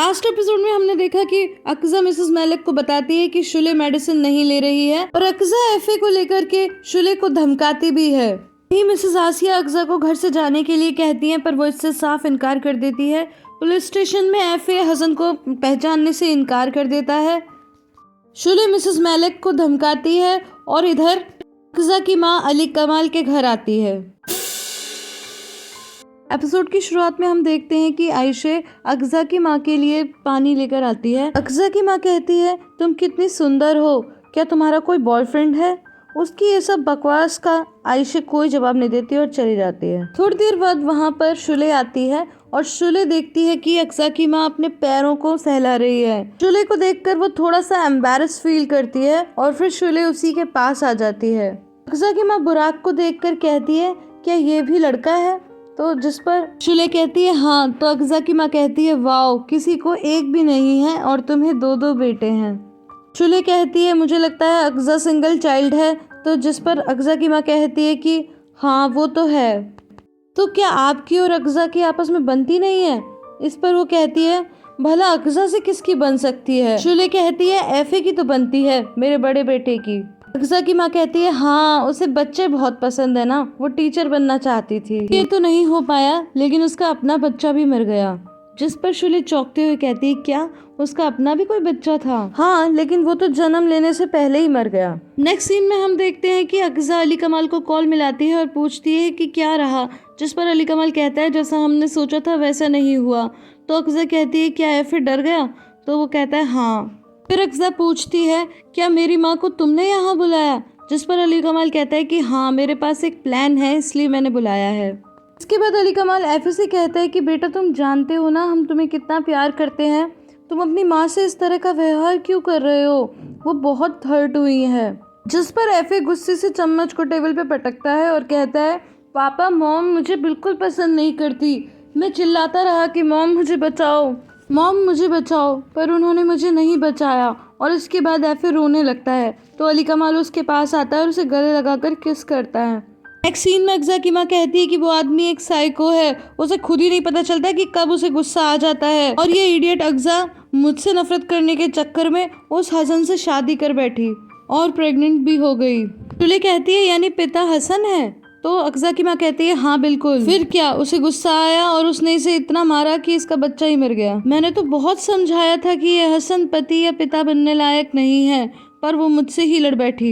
Last episode में हमने देखा कि अक्जा मिसेस मलिक को बताती है कि शुले मेडिसिन नहीं ले रही है और अक्जा एफए को लेकर के शुले को धमकाती भी है। ही मिसेस आसिया अक्जा को घर से जाने के लिए कहती हैं, पर वो इससे साफ इनकार कर देती है। पुलिस स्टेशन में एफए हसन को पहचानने से इनकार कर देता है। शुले मिसेस मलिक को धमकाती है और इधर अक्जा की माँ अली कमाल के घर आती है। एपिसोड की शुरुआत में हम देखते हैं कि आयशे अक्जा की माँ के लिए पानी लेकर आती है। अक्जा की माँ कहती है, तुम कितनी सुंदर हो, क्या तुम्हारा कोई बॉयफ्रेंड है? उसकी ये सब बकवास का आयशे कोई जवाब नहीं देती और चली जाती है। थोड़ी देर बाद वहाँ पर शुले आती है और शुले देखती है कि अक्जा की माँ अपने पैरों को सहला रही है। शुले को देखकर वो थोड़ा सा एम्बैरस फील करती है और फिर शुले उसी के पास आ जाती है। अक्जा की माँ बुराक को देखकर कहती है, क्या ये भी लड़का है? तो जिस पर शुले कहती है हाँ। तो अक्जा की माँ कहती है, वाओ, किसी को एक भी नहीं है और तुम्हें दो दो बेटे हैं। शुले कहती है, मुझे लगता है अक्जा सिंगल चाइल्ड है। तो जिस पर अक्जा की माँ कहती है कि हाँ वो तो है। तो क्या आपकी और अक्जा की आपस में बनती नहीं है? इस पर वो कहती है, भला अक्जा से किसकी बन सकती है? शुले कहती है, एफए की तो बनती है, मेरे बड़े बेटे की। अक्जा की माँ कहती है हाँ, उसे बच्चे बहुत पसंद है ना, वो टीचर बनना चाहती थी। ये तो नहीं हो पाया, लेकिन उसका अपना बच्चा भी मर गया। जिस पर शुले चौंकते हुए कहती है, क्या उसका अपना भी कोई बच्चा था? हाँ, लेकिन वो तो जन्म लेने से पहले ही मर गया। नेक्स्ट सीन में हम देखते हैं कि अक्जा अली कमाल को कॉल मिलाती है और पूछती है कि क्या रहा। जिस पर अली कमाल कहता है, जैसा हमने सोचा था वैसा नहीं हुआ। तो अक्जा कहती है, क्या एफए डर गया? तो वो कहता है हाँ। फिर अक्जा पूछती है, क्या मेरी माँ को तुमने यहाँ बुलाया? जिस पर अली कमाल कहता है कि हाँ, मेरे पास एक प्लान है, इसलिए मैंने बुलाया है। इसके बाद अली कमाल एफए से कहता है कि बेटा, तुम जानते हो ना हम तुम्हें कितना प्यार करते हैं, तुम अपनी माँ से इस तरह का व्यवहार क्यों कर रहे हो? वो बहुत हर्ट हुई है। जिस पर एफए गुस्से से चम्मच को टेबल पे पटकता है और कहता है, पापा, मॉम मुझे बिल्कुल पसंद नहीं करती। मैं चिल्लाता रहा कि मॉम मुझे बचाओ, मॉम मुझे बचाओ, पर उन्होंने मुझे नहीं बचाया। और इसके बाद एफए रोने लगता है। तो अली कमाल उसके पास आता है और उसे गले लगाकर किस करता है। नेक्स्ट सीन में अक्जा की माँ कहती है कि वो आदमी एक साइको है, उसे खुद ही नहीं पता चलता कि कब उसे गुस्सा आ जाता है और ये इडियट अक्जा मुझसे नफरत करने के चक्कर में उस हसन से शादी कर बैठी और प्रेग्नेंट भी हो गई। शुले कहती है, यानी पिता हसन है? तो अक्जा की माँ कहती है हाँ बिल्कुल। फिर क्या, उसे गुस्सा आया और उसने इसे इतना मारा कि इसका बच्चा ही मर गया। मैंने तो बहुत समझाया था कि ये हसन पति या पिता बनने लायक नहीं है, पर वो मुझसे ही लड़ बैठी।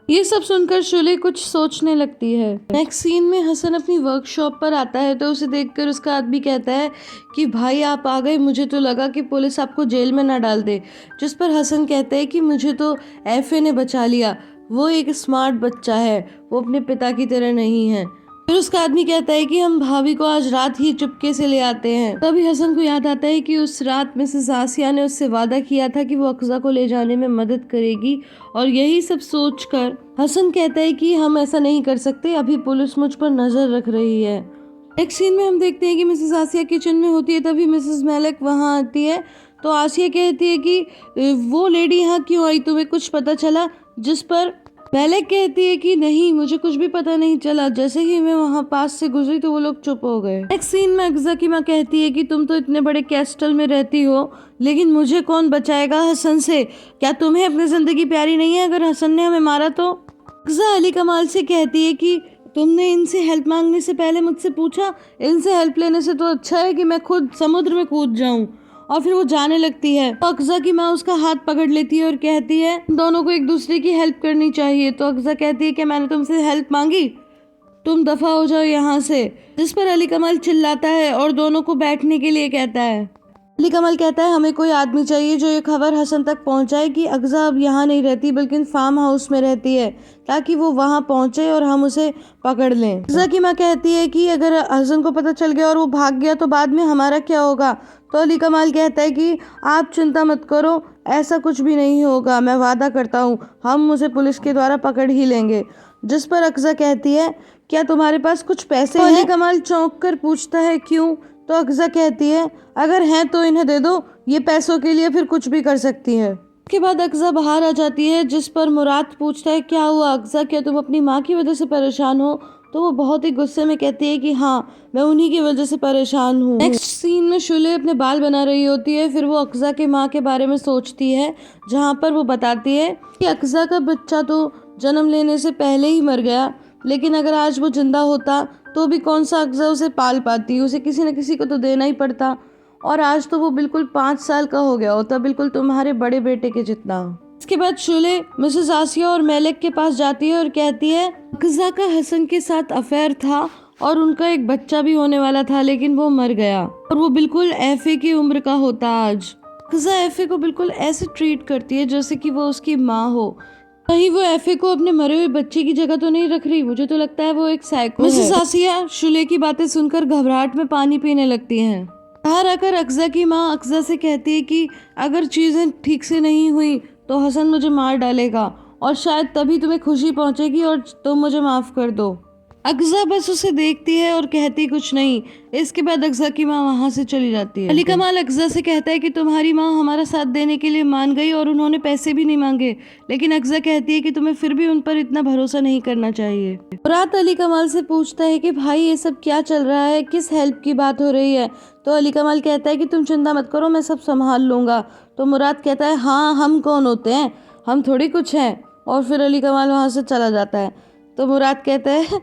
ये सब सुनकर शुले कुछ सोचने लगती है। नेक्स्ट सीन में हसन अपनी वर्कशॉप पर आता है तो उसे देखकर उसका आदमी कहता है कि भाई आप आ गए, मुझे तो लगा कि पुलिस आपको जेल में ना डाल दे। जिस पर हसन कहता है कि मुझे तो एफए ने बचा लिया, वो एक स्मार्ट बच्चा है, वो अपने पिता की तरह नहीं है। फिर उसका आदमी कहता है कि हम भाभी को आज रात ही चुपके से ले आते हैं। तभी हसन को याद आता है कि उस रात मिसेस आसिया ने उससे वादा किया था कि वो अक्जा को ले जाने में मदद करेगी, और यही सब सोचकर हसन कहता है कि हम ऐसा नहीं कर सकते, अभी पुलिस मुझ पर नजर रख रही है। नेक्स्ट सीन में हम देखते हैं कि मिसेस आसिया किचन में होती है। तभी मिसेस मलिक वहाँ आती है तो आसिया कहती है कि वो लेडी यहाँ क्यों आई, तुम्हें कुछ पता चला? जिस पर मलिक कहती है कि नहीं, मुझे कुछ भी पता नहीं चला, जैसे ही मैं वहाँ पास से गुजरी तो वो लोग चुप हो गए। नेक्स्ट सीन में अक्जा की माँ कहती है कि तुम तो इतने बड़े कैस्टल में रहती हो, लेकिन मुझे कौन बचाएगा हसन से? क्या तुम्हें अपनी जिंदगी प्यारी नहीं है? अगर हसन ने हमें मारा तो? अक्जा अली कमाल से कहती है कि तुमने इनसे हेल्प मांगने से पहले मुझसे पूछा? इनसे हेल्प लेने से तो अच्छा है कि मैं खुद समुद्र में कूद जाऊं। और फिर वो जाने लगती है तो अक्जा की माँ उसका हाथ पकड़ लेती है और कहती है दोनों को एक दूसरे की हेल्प करनी चाहिए। तो अक्जा कहती है कि मैंने तुमसे हेल्प मांगी, तुम दफा हो जाओ यहाँ से। जिस पर अली कमाल चिल्लाता है और दोनों को बैठने के लिए कहता है। अली कमाल कहता है, हमें कोई आदमी चाहिए जो ये खबर हसन तक पहुंचाए कि अक्जा अब यहाँ नहीं रहती बल्कि फार्म हाउस में रहती है, ताकि वो वहाँ पहुंचे और हम उसे पकड़ लें। अक्जा की माँ कहती है कि अगर हसन को पता चल गया और वो भाग गया तो बाद में हमारा क्या होगा? तो अली कमाल कहता है कि आप चिंता मत करो, ऐसा कुछ भी नहीं होगा, मैं वादा करता हूँ, हम उसे पुलिस के द्वारा पकड़ ही लेंगे। जिस पर अक्जा कहती है, क्या तुम्हारे पास कुछ पैसे हैं? अली कमाल चौंक कर पूछता है, क्यों? तो अक्जा कहती है, अगर हैं तो इन्हें दे दो, ये पैसों के लिए फिर कुछ भी कर सकती है। उसके बाद अक्जा बाहर आ जाती है। जिस पर मुराद पूछता है, क्या हुआ अक्जा, क्या तुम अपनी माँ की वजह से परेशान हो? तो वो बहुत ही गुस्से में कहती है कि हाँ, मैं उन्हीं की वजह से परेशान हूँ। नेक्स्ट सीन में शुले अपने बाल बना रही होती है। फिर वो अक्जा के माँ के बारे में सोचती है, जहाँ पर वो बताती है कि अक्जा का बच्चा तो जन्म लेने से पहले ही मर गया, लेकिन अगर आज वो जिंदा होता तो भी कौन सा अक्जा उसे पाल पाती, उसे किसी न किसी को तो देना ही पड़ता। और आज तो वो बिल्कुल 5 साल का हो गया होता, बिल्कुल तुम्हारे बड़े बेटे के जितना। इसके बाद शुले मिसेस आसिया और मेलेक के पास जाती है और कहती है अक्जा का हसन के साथ अफेयर था और उनका एक बच्चा भी होने वाला था, लेकिन वो मर गया और वो बिल्कुल एफे की उम्र का होता आज। अक्जा एफे को बिल्कुल ऐसे ट्रीट करती है जैसे कि वो उसकी माँ हो। कहीं वो एफे को अपने मरे हुए बच्चे की जगह तो नहीं रख रही? मुझे तो लगता है वो एक साइको है। मिसेस आसिया शुले की बातें सुनकर घबराहट में पानी पीने लगती हैं। बाहर आकर अक्जा की माँ अक्जा से कहती है कि अगर चीजें ठीक से नहीं हुई तो हसन मुझे मार डालेगा और शायद तभी तुम्हें खुशी पहुंचेगी और तुम मुझे माफ कर दो। अक्जा बस उसे देखती है और कहती कुछ नहीं। इसके बाद अक्जा की माँ वहाँ से चली जाती है। अली कमाल अक्जा से कहता है कि तुम्हारी माँ हमारा साथ देने के लिए मान गई और उन्होंने पैसे भी नहीं मांगे, लेकिन अक्जा कहती है कि तुम्हें फिर भी उन पर इतना भरोसा नहीं करना चाहिए। मुराद अली कमाल से पूछता है कि भाई ये सब क्या चल रहा है, किस हेल्प की बात हो रही है? तो अली कमाल कहता है कि तुम चिंता मत करो, मैं सब संभाल लूंगा। तो मुराद कहता है हाँ, हम कौन होते हैं, हम थोड़ी कुछ हैं। और फिर अली कमाल वहाँ से चला जाता है। तो मुराद कहता है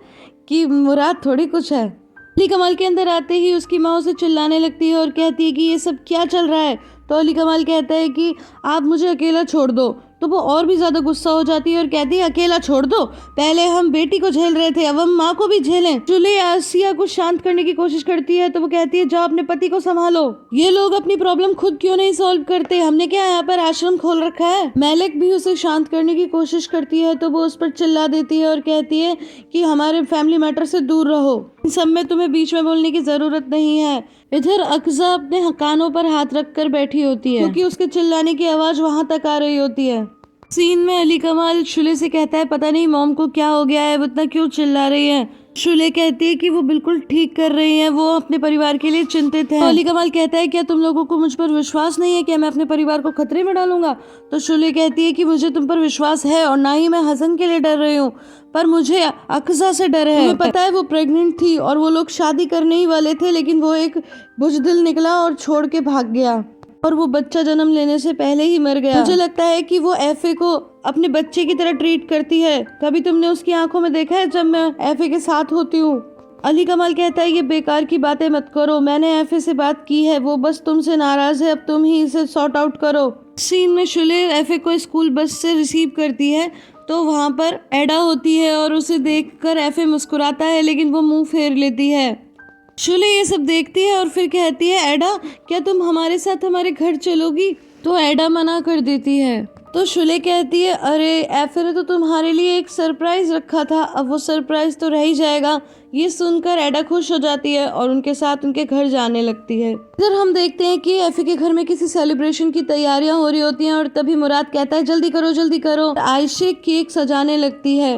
कि मुराद थोड़ी कुछ है। अली कमाल के अंदर आते ही उसकी माँ उसे चिल्लाने लगती है और कहती है कि ये सब क्या चल रहा है। तो अली कमाल कहता है कि आप मुझे अकेला छोड़ दो। तो वो और भी ज्यादा गुस्सा हो जाती है और कहती है अकेला छोड़ दो, पहले हम बेटी को झेल रहे थे, अब हम माँ को भी झेलें। जुले आसिया को शांत करने की कोशिश करती है तो वो कहती है जाओ अपने पति को संभालो, ये लोग अपनी प्रॉब्लम खुद क्यों नहीं सॉल्व करते, हमने क्या यहाँ पर आश्रम खोल रखा है। मेलेक भी उसे शांत करने की कोशिश करती है तो वो उस पर चिल्ला देती है और कहती है कि हमारे फैमिली मैटर से दूर रहो, इन सब में तुम्हें बीच में बोलने की जरूरत नहीं है। इधर अक्जा अपने कानों पर हाथ रखकर बैठी होती है क्योंकि उसके चिल्लाने की आवाज वहां तक आ रही होती है। सीन में अली कमाल शुले से कहता है पता नहीं मॉम को क्या हो गया है, वो इतना क्यों चिल्ला रही है। शुले कहती है कि वो बिल्कुल ठीक कर रही हैं, वो अपने परिवार के लिए चिंतित है। तो अली कमाल कहता है क्या तुम लोगों को मुझ पर विश्वास नहीं है, क्या मैं अपने परिवार को खतरे में डालूंगा? तो शुले कहती है कि मुझे तुम पर विश्वास है और ना ही मैं हसन के लिए डर रही हूँ, पर मुझे अक्जा से डर है। तुम्हें पता है वो प्रेग्नेंट थी और वो लोग शादी करने ही वाले थे, लेकिन वो एक बुजदिल निकला और छोड़ के भाग गया और वो बच्चा जन्म लेने से पहले ही मर गया। मुझे लगता है कि वो एफए को अपने बच्चे की तरह ट्रीट करती है। कभी तुमने उसकी आंखों में देखा है जब मैं एफए के साथ होती हूँ? अली कमाल कहता है ये बेकार की बातें मत करो, मैंने एफए से बात की है, वो बस तुमसे नाराज है, अब तुम ही इसे सॉर्ट आउट करो। सीन में शुले एफए को स्कूल बस से रिसीव करती है तो वहाँ पर एडा होती है और उसे देखकर एफए मुस्कुराता है, लेकिन वो मुंह फेर लेती है। शुले ये सब देखती है और फिर कहती है एडा क्या तुम हमारे साथ हमारे घर चलोगी? तो एडा मना कर देती है। तो शुले कहती है अरे एफे ने तो तुम्हारे लिए एक सरप्राइज रखा था, अब वो सरप्राइज तो रह ही जाएगा। ये सुनकर एडा खुश हो जाती है और उनके साथ उनके घर जाने लगती है। इधर हम देखते हैं कि एफे के घर में किसी सेलिब्रेशन की तैयारियां हो रही होती हैं और तभी मुराद कहता है जल्दी करो जल्दी करो। आयशे केक सजाने लगती है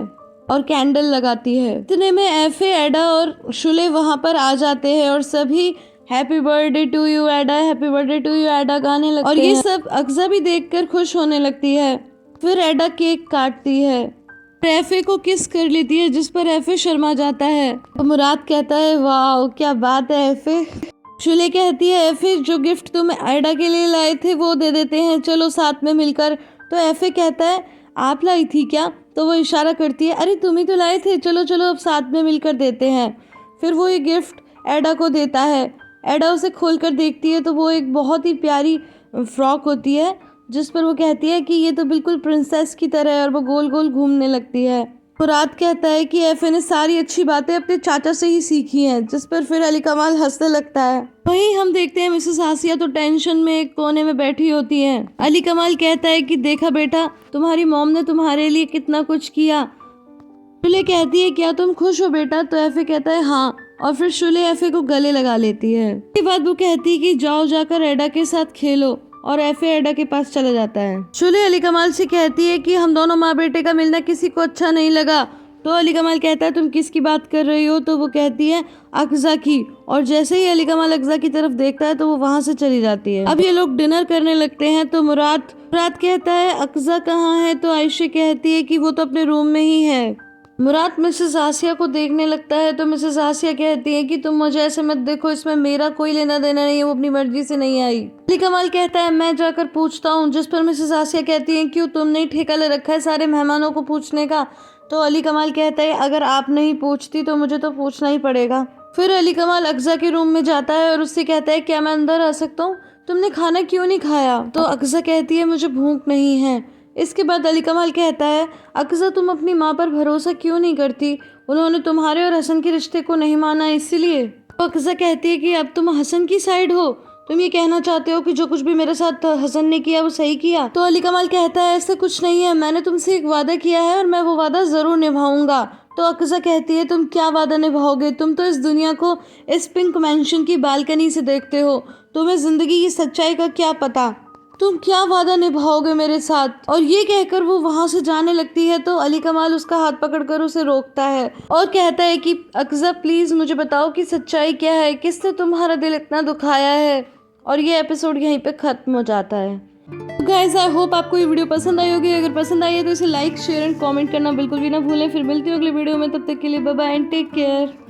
और कैंडल लगाती है। इतने में एफे, एडा और शुले वहाँ पर आ जाते हैं और सभी हैप्पी बर्थडे टू यू एडा, हैप्पी बर्थडे टू यू एडा गाने लगते हैं और ये सब अक्जा भी देखकर खुश होने लगती है। फिर एडा केक काटती है, एफे को किस कर लेती है जिस पर एफे शर्मा जाता है। तो मुराद कहता है वाह क्या बात है एफे। शुले कहती है एफे जो गिफ्ट तुम एडा के लिए लाए थे वो दे देते हैं, चलो साथ में मिलकर। तो एफे कहता है आप लाई थी क्या? तो वो इशारा करती है अरे तुम ही तो लाए थे, चलो चलो अब साथ में मिलकर देते हैं। फिर वो ये गिफ्ट एडा को देता है। एडा उसे खोलकर देखती है तो वो एक बहुत ही प्यारी फ्रॉक होती है जिस पर वो कहती है कि ये तो बिल्कुल प्रिंसेस की तरह है और वो गोल गोल घूमने लगती है। मुराद कहता है कि एफे ने सारी अच्छी बातें अपने चाचा से ही सीखी हैं, जिस पर फिर अली कमाल हंसने लगता है। वहीं हम देखते हैं मिसेस आसिया तो टेंशन में एक कोने में बैठी होती है। अली कमाल कहता है कि देखा बेटा तुम्हारी मॉम ने तुम्हारे लिए कितना कुछ किया। शुले कहती है क्या तुम खुश हो बेटा? तो एफे कहता है हाँ, और फिर शुले एफे को गले लगा लेती है। इसके बाद वो कहती है कि जाओ जाकर एडा के साथ खेलो और एफे एडा के पास चला जाता है। शुले अली कमाल से कहती है कि हम दोनों माँ बेटे का मिलना किसी को अच्छा नहीं लगा। तो अली कमाल कहता है तुम किसकी बात कर रही हो? तो वो कहती है अक्जा की, और जैसे ही अली कमाल अक्जा की तरफ देखता है तो वो वहाँ से चली जाती है। अब ये लोग डिनर करने लगते हैं तो मुराद कहता है अक्जा कहाँ है? तो आयशे कहती है कि वो तो अपने रूम में ही है। मुराद मिसेस आसिया को देखने लगता है तो मिसेस आसिया कहती है कि तुम मुझे ऐसे मत देखो, इसमें मेरा कोई लेना देना नहीं है, वो अपनी मर्जी से नहीं आई। अली कमाल कहता है मैं जाकर पूछता हूँ, जिस पर मिसेस आसिया कहती है क्यों, तुमने ही ठेका ले रखा है सारे मेहमानों को पूछने का। तो अली कमाल कहता है अगर आप नहीं पूछती तो मुझे तो पूछना ही पड़ेगा। फिर अली कमाल अक्सा के रूम में जाता है और उससे कहता है क्या मैं अंदर आ सकता हूँ, तुमने खाना क्यों नहीं खाया। तो अक्सा कहती है मुझे भूख नहीं है। इसके बाद अली कमाल कहता है अक्सा तुम अपनी माँ पर भरोसा क्यों नहीं करती, उन्होंने तुम्हारे और हसन के रिश्ते को नहीं माना इसीलिए। तो अक्सा कहती है कि अब तुम हसन की साइड हो, तुम ये कहना चाहते हो कि जो कुछ भी मेरे साथ हसन ने किया वो सही किया। तो अली कमाल कहता है ऐसा कुछ नहीं है, मैंने तुमसे एक वादा किया है और मैं वो वादा जरूर निभाऊंगा। तो अक्सा कहती है तुम क्या वादा निभाओगे, तुम तो इस दुनिया को इस पिंक मैंशन की बालकनी से देखते हो, तुम्हें जिंदगी की सच्चाई का क्या पता, तुम क्या वादा निभाओगे मेरे साथ। और ये कहकर वो वहां से जाने लगती है तो अली कमाल उसका हाथ पकड़कर उसे रोकता है और कहता है कि अक्सा प्लीज मुझे बताओ कि सच्चाई क्या है, किसने तुम्हारा दिल इतना दुखाया है। और ये एपिसोड यहीं पे खत्म हो जाता है। गाइस आई होप आपको ये वीडियो पसंद आई होगी, अगर पसंद आई है तो इसे लाइक शेयर एंड कमेंट करना बिल्कुल भी ना भूलें। फिर मिलती हूँ अगले वीडियो में, तब तक के लिए bye bye and take care.